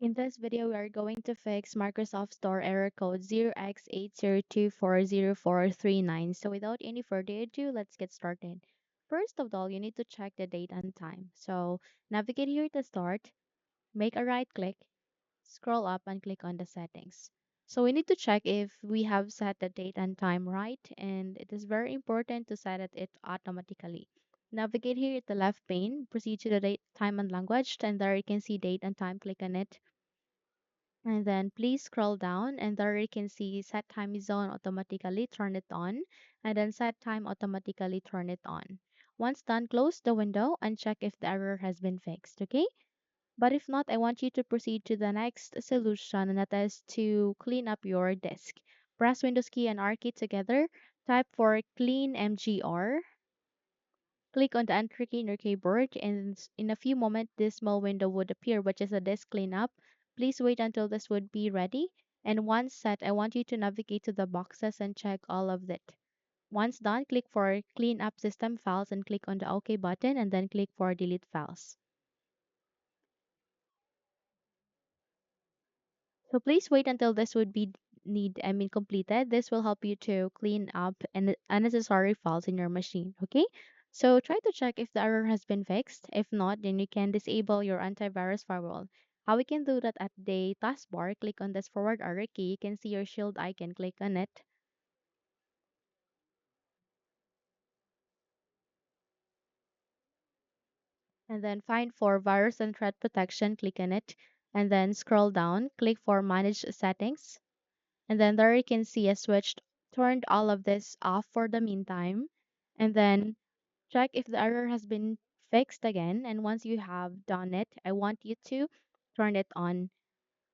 In this video, we are going to fix Microsoft Store error code 0x80240439. So without any further ado, let's get started. First of all, you need to check the date and time. So navigate here to start, make a right click, scroll up and click on the settings. So we need to check if we have set the date and time right, and it is very important to set it automatically. Navigate here at the left pane, proceed to the date, time and language, and there you can see date and time, click on it. And then please scroll down and there you can see set time zone automatically turn it on and then set time automatically turn it on. Once done, close the window and check if the error has been fixed, okay? But if not, I want you to proceed to the next solution and that is to clean up your disk. Press Windows key and R key together, type for clean MGR. Click on the enter key in your keyboard and in a few moments this small window would appear which is a disk cleanup. Please wait until this would be ready. And once set, I want you to navigate to the boxes and check all of it. Once done, click for clean up system files and click on the OK button and then click for delete files. So please wait until this would be completed. This will help you to clean up unnecessary files in your machine. Okay. So try to check if the error has been fixed. If not, then you can disable your antivirus firewall. How we can do that at the taskbar, click on this forward arrow key. You can see your shield icon, click on it. And then find for virus and threat protection, click on it. And then scroll down, click for manage settings. And then there you can see a switch turned all of this off for the meantime. And then check if the error has been fixed again. And once you have done it, I want you to turn it on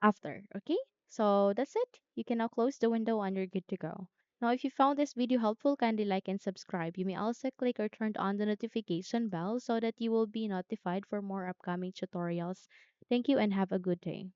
after. Okay? So that's it. You can now close the window and you're good to go. Now, if you found this video helpful, kindly like and subscribe. You may also click or turn on the notification bell so that you will be notified for more upcoming tutorials. Thank you and have a good day.